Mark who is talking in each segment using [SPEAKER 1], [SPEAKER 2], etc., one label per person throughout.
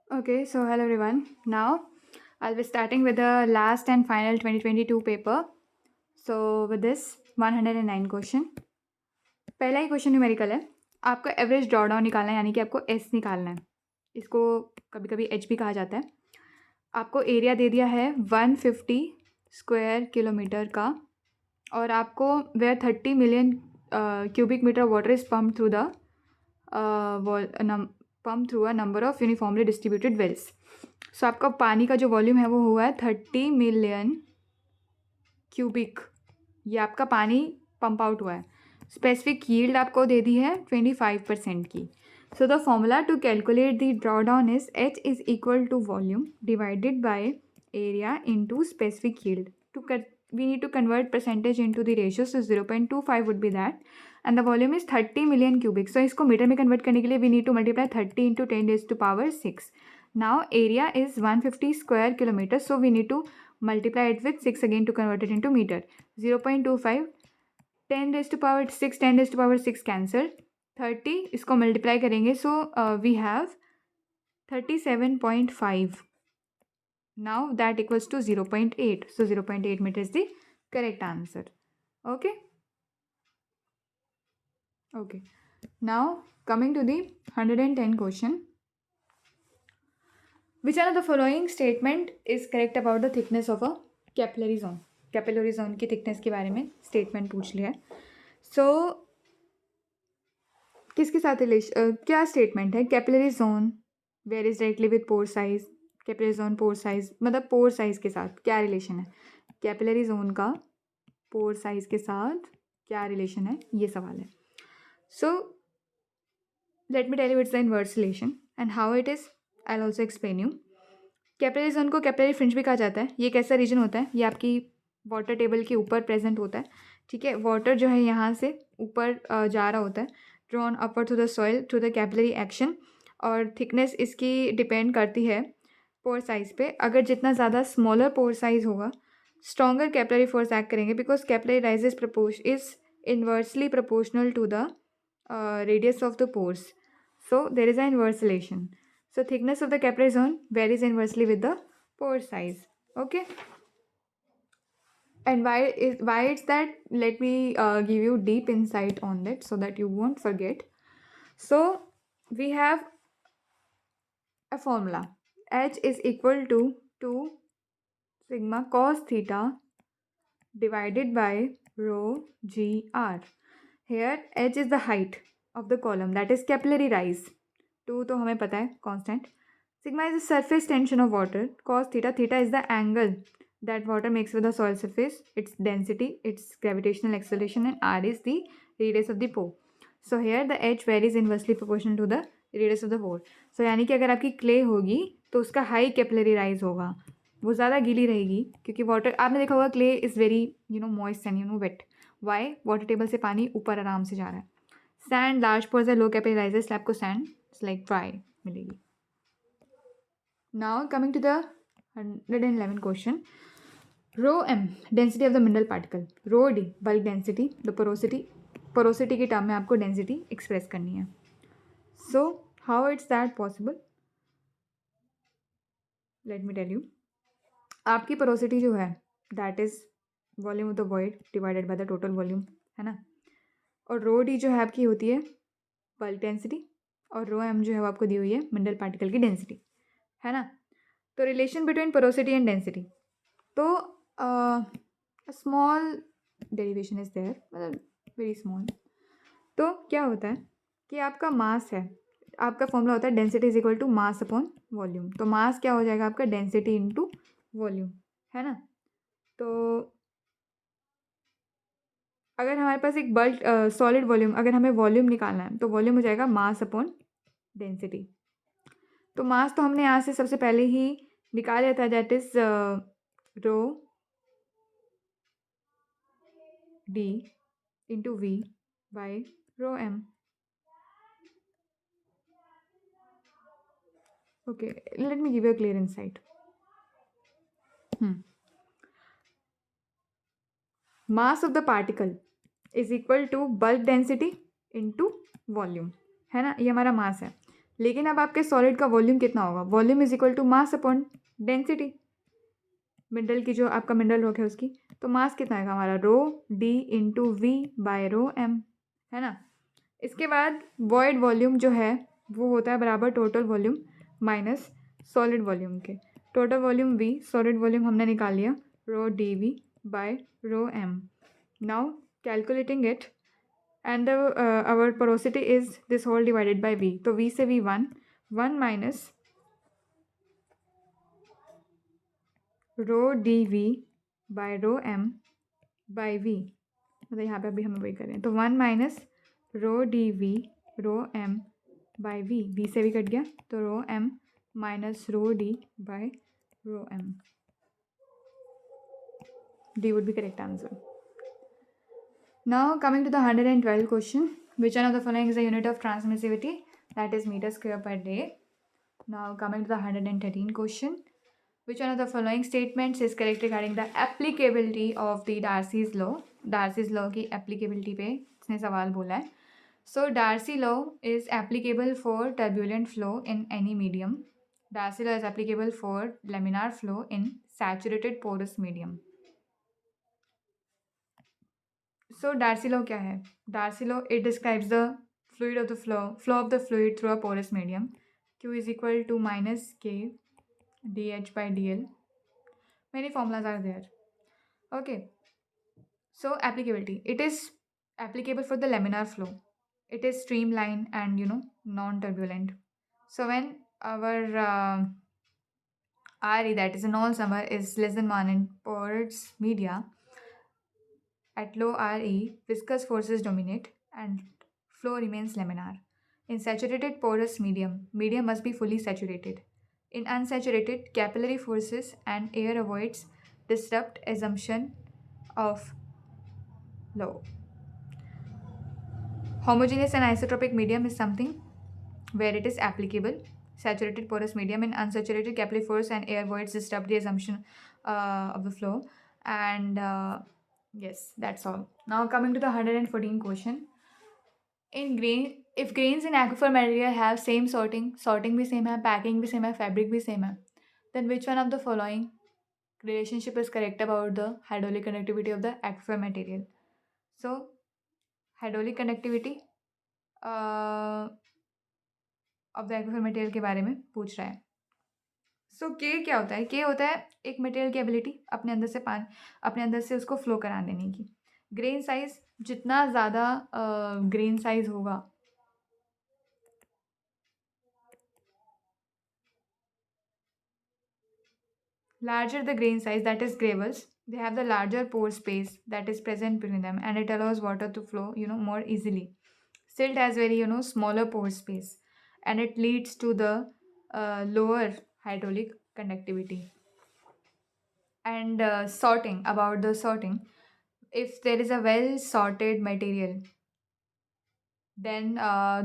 [SPEAKER 1] Okay, so hello everyone. Now I'll be starting with the last and final 2022 paper. So with this 109 question, पहला ही question numerical है। आपको average drawdown निकालना है, यानी कि आपको एस निकालना है। इसको कभी कभी एच भी कहा जाता है। आपको एरिया दे दिया है 150 स्क्वायर किलोमीटर का, और आपको where 30 million cubic metre water is pump through the pump through a number of uniformly distributed wells. So आपका पानी का जो वॉल्यूम है वो हुआ है 30 मिलियन क्यूबिक। ये आपका पानी पंप आउट हुआ है। स्पेसिफिक यील्ड आपको दे दी है 25% की। So the formula to calculate the drawdown is h is equal to volume divided by area into specific yield. We need to convert percentage into the ratio, so 0.25 would be that, and the volume is 30 million cubic. So इसको metre में convert करने के लिए we need to multiply 30 into 10 raised to power 6. Now area is 150 square kilometers, so we need to multiply it with 6 again to convert it into meter. 0.25, 10 raised to power 6, 10 raised to power 6 cancel, 30 इसको multiply करेंगे, so we have 37.5. Now that equals to 0.8. So 0.8 meter is the correct answer. Okay. Okay. Now coming to the 110 question. Which one of the following statement is correct about the thickness of a capillary zone? Capillary zone की thickness के बारे में statement पूछ लिया है। सो किसके साथ क्या स्टेटमेंट है? Capillary zone varies directly with pore size. Capillary zone pore size, मतलब पोर साइज के साथ क्या रिलेशन है? कैपिलरी जोन का पोर साइज के साथ क्या रिलेशन है, ये सवाल है। So let me tell you it's the inverse relation and how it is. I also explain you. Capillary zone को कैपिलरी फ्रिंज भी कहा जाता है। ये कैसा रीजन होता है? ये आपकी वाटर टेबल के ऊपर प्रेजेंट होता है। ठीक है, वाटर जो है यहाँ से ऊपर जा रहा होता है, drawn upward through the soil through the capillary action, और थिकनेस इसकी डिपेंड करती है पोर साइज पे। अगर जितना ज़्यादा स्मॉलर पोर साइज होगा, स्ट्रॉन्गर कैपिलरी फोर्स एक्ट करेंगे, because capillary rise is inversely proportional to the radius of the pores. So there is an inverse relation. So thickness of the capillary zone varies inversely with the pore size. Okay. And why it's that? Let me give you deep insight on that so that you won't forget. So we have a formula. H is equal to 2 sigma cos theta divided by rho gr. Here h is the height of the column, that is capillary rise. 2 तो हमें पता है constant. Sigma is the surface tension of water. Cos theta, theta is the angle that water makes with the soil surface, its density, its gravitational acceleration, and r is the radius of the pore. So here the h varies inversely proportional to the radius of the pore. So यानी कि अगर आपकी clay होगी तो उसका high capillary rise होगा, वो ज़्यादा गीली रहेगी, क्योंकि वाटर, आपने देखा होगा clay is very moist and wet. Why? Water table से पानी ऊपर आराम से जा रहा है। सैंड लार्ज पोर्स है, लो कैपिलरी राइज है, स्लैब को सैंड लाइक ड्राई मिलेगी। Now coming to the 111 question. Rho m density of the mineral particle, rho d bulk density, the porosity की टर्म में आपको डेंसिटी एक्सप्रेस करनी है। So how it's that possible? Let me tell you. आपकी porosity जो है that is volume of the void divided by the total volume, है ना। और रो डी जो है आपकी होती है बल्क डेंसिटी, और रो एम जो है वो आपको दी हुई है मिनरल पार्टिकल की डेंसिटी, है ना। तो relation between porosity and density, तो स्मॉल डेरिवेशन इज देयर, मतलब वेरी स्मॉल। तो क्या होता है कि आपका मास है, आपका फॉर्मूला होता है density is equal to mass upon volume. तो मास क्या हो जाएगा आपका? डेंसिटी इंटू वॉल्यूम, है ना। तो अगर हमारे पास एक बल्क सॉलिड वॉल्यूम, अगर हमें वॉल्यूम निकालना है तो वॉल्यूम हो जाएगा मास अपॉन डेंसिटी। तो मास तो हमने यहाँ से सबसे पहले ही निकाल लिया था, that is rho D into v by rho m. Okay, let me give you a clear insight. Mass of the particle is equal to bulk density into volume, है ना। ये हमारा मास है। लेकिन अब आपके सॉलिड का वॉल्यूम कितना होगा? Volume is equal to mass upon density, mineral की जो आपका मिनरल रॉक है उसकी। तो मास कितना आएगा हमारा? Rho D into V by rho M, है ना। इसके बाद वॉइड वॉल्यूम जो है वो होता है बराबर total volume minus solid volume के। Total volume V, solid volume हमने निकाल लिया, rho D V by rho M. Now calculating it and our porosity is this whole divided by v, तो v से v 1 minus rho D V by rho M by V, मतलब यहाँ पे अभी हम वही करें, तो 1 minus rho D V rho M by V, V से भी कट गया तो rho M minus rho D by rho M, D would be correct answer. Now coming to the 112 question, which one of the following is a unit of transmissivity? That is meter square per day. Now coming to the 113 question, which one of the following statements is correct regarding the applicability of the Darcy's law? Darcy's law की applicability पे इसने सवाल बोला है. So Darcy law is applicable for turbulent flow in any medium. Darcy law is applicable for laminar flow in saturated porous medium. So Darcy law क्या है? Darcy law, it describes the fluid of the flow of the fluid through a porous medium. Q is equal to minus K dH by dl. Many formulas are there. Okay. So applicability. It is applicable for the laminar flow. It is streamlined and non-turbulent. So when our RE, that is a null number, is less than 1 in porous media, at low RE, viscous forces dominate and flow remains laminar. In saturated porous medium must be fully saturated. In unsaturated, capillary forces and air avoids disrupt assumption of law. Homogeneous and isotropic medium is something where it is applicable. Saturated porous medium, in unsaturated, capillary force and air voids disrupt the assumption of the flow. And yes, that's all. Now coming to the 114 question. If grains in aquifer material have same sorting भी same है, packing भी same है, fabric भी same है, then which one of the following relationship is correct about the hydraulic conductivity of the aquifer material? So hydraulic conductivity of the aquifer material के बारे में पूछ रहा है. सो के क्या होता है? के होता है एक मटेरियल की एबिलिटी अपने अंदर से उसको फ्लो करा देने की. ग्रेन साइज, जितना ज़्यादा ग्रेन साइज होगा, larger the grain size, that is gravels, they have the larger pore space that is present between them and it allows water to flow more easily. Silt has very smaller pore space and it leads to the lower hydraulic conductivity. And sorting, about the sorting, if there is a well sorted material, then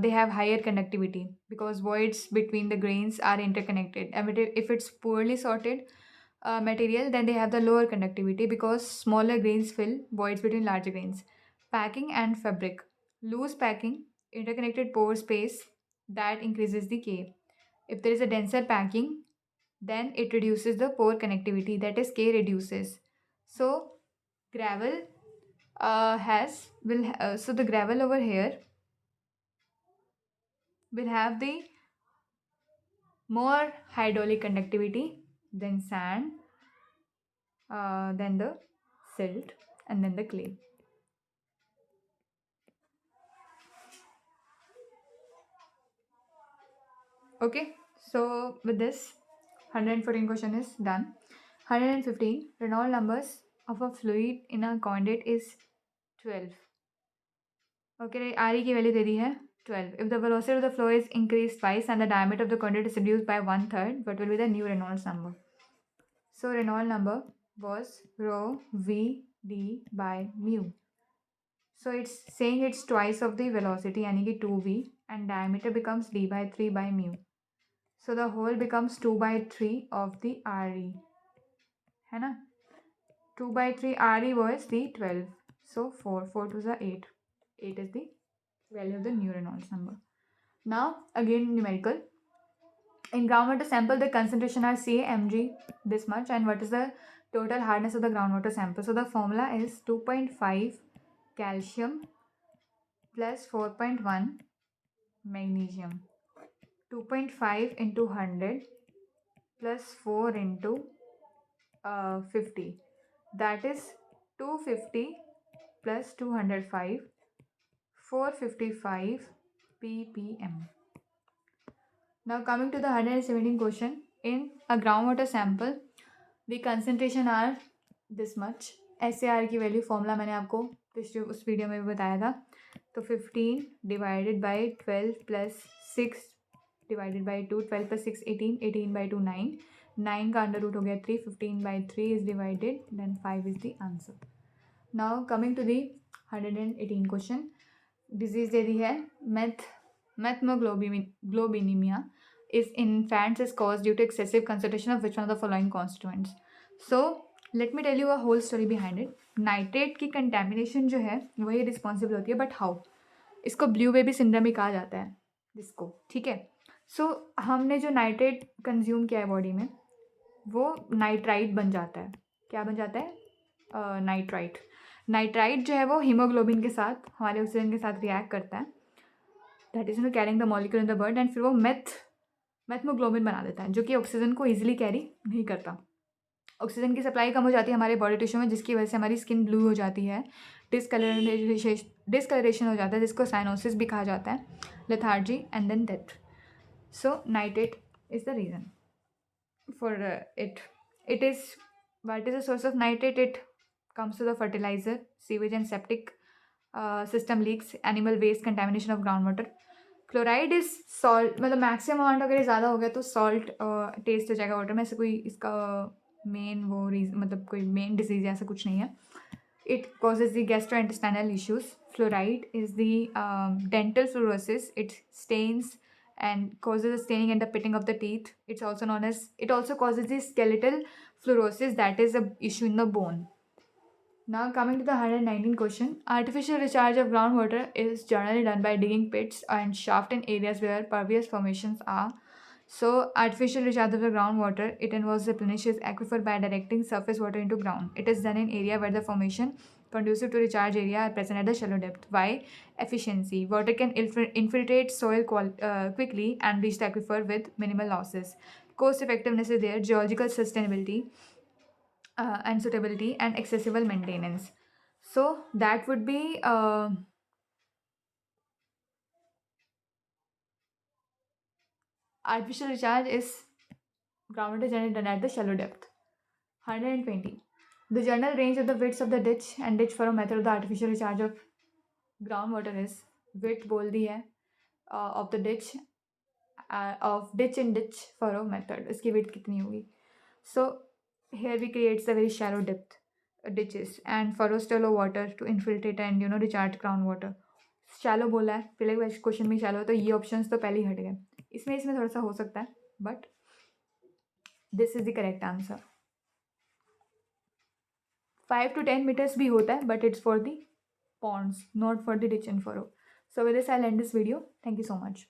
[SPEAKER 1] they have higher conductivity because voids between the grains are interconnected. And if it's poorly sorted material, then they have the lower conductivity because smaller grains fill voids between larger grains. Packing and fabric. Loose packing, interconnected pore space, that increases the K. If there is a denser packing, then it reduces the pore connectivity, that is K reduces. So gravel so the gravel over here will have the more hydraulic conductivity than sand, then the silt, and then the clay. Okay, so with this 114 question is done. 115, Reynolds numbers of a fluid in a conduit is 12. Okay, RE की value दे दी है 12. If the velocity of the flow is increased twice and the diameter of the conduit is reduced by 1/3, what will be the new Reynolds number? So Reynolds number was rho v d by mu. So it's saying it's twice of the velocity, यानी कि 2v, and diameter becomes d by 3 by mu. So the whole becomes 2 by 3 of the RE. है ना? 2 by 3 RE was the 12. So 4 to the 8. 8 is the value of the new Reynolds number. Now again numerical. In groundwater sample, the concentration are Ca Mg this much, and what is the total hardness of the groundwater sample? So the formula is 2.5 calcium plus 4.1 magnesium. 2.5 into 100 plus 4 into 50. That is 250 plus 205, 455 ppm. Now coming to the 117 question. In a groundwater sample, the concentration are this much. SAR की value formula मैंने आपको पिछले उस video में भी बताया था. तो 15 divided by 12 plus 6 divided by 2, 12 plus 6 18, 18 by 2 9, 9 का अंडर रूट हो गया 3, 15 by 3 is divided, then 5 is the answer. Now coming to the 118 question. Disease दे दी है methaemoglobinaemia is in infants is caused due to excessive concentration of which one of the following constituents. So let me tell you a whole story behind it. Nitrate की contamination जो है वही responsible होती है, but how? इसको blue baby syndrome भी कहा जाता है जिसको, ठीक है. सो हमने जो नाइट्रेट कंज्यूम किया है बॉडी में वो नाइट्राइट बन जाता है. क्या बन जाता है? नाइट्राइट. नाइट्राइट जो है वो हीमोग्लोबिन के साथ, हमारे ऑक्सीजन के साथ रिएक्ट करता है, that is carrying the molecule in the blood, and फिर वो मैथमोग्लोबिन बना देता है जो कि ऑक्सीजन को ईजिली कैरी नहीं करता. ऑक्सीजन की सप्लाई कम हो जाती है हमारे बॉडी टिश्यू में, जिसकी वजह से हमारी स्किन ब्लू हो जाती है, डिस्कलरेशन हो जाता है, जिसको साइनोसिस भी कहा जाता है, lethargy and then death. So nitrate is the reason for it is, what is the source of nitrate? It comes to the fertilizer, sewage and septic system leaks, animal waste, contamination of groundwater. Chloride is salt, मतलब maximum amount अगर ज़्यादा हो गया तो salt test हो जाएगा water में. ऐसे कोई इसका मेन वो रीजन, मतलब कोई मेन डिजीज ऐसा कुछ नहीं है. It causes the gastrointestinal issues. Fluoride is the dental fluorosis. It stains and causes the staining and the pitting of the teeth. It's also known as, it also causes the skeletal fluorosis, that is a issue in the bone. Now coming to the 119 question. Artificial recharge of groundwater is generally done by digging pits and shaft in areas where pervious formations are. So artificial recharge of the groundwater, it involves replenishes aquifer by directing surface water into ground. It is done in area where the formation conducive to recharge area are present at the shallow depth. Why? Efficiency. Water can infiltrate soil quickly and reach the aquifer with minimal losses. Cost effectiveness is there. Geological sustainability and suitability and accessible maintenance. So that would be artificial recharge is groundwater generally done at the shallow depth. 120. The general range of the widths of the ditch and ditch furrow method of the artificial recharge of groundwater is, width बोल दी है of the ditch of ditch and ditch furrow method, इसकी width कितनी होगी. So here we creates a very shallow depth ditches and furrows to allow water to infiltrate and recharge groundwater. Shallow बोला है पहले question में, shallow, तो ये options तो पहले ही हट गए. इसमें थोड़ा सा हो सकता है, but this is the correct answer. 5 to 10 meters भी होता है, but it's for the ponds, not for the ditch and furrow. So with this, I'll end this video. Thank you so much.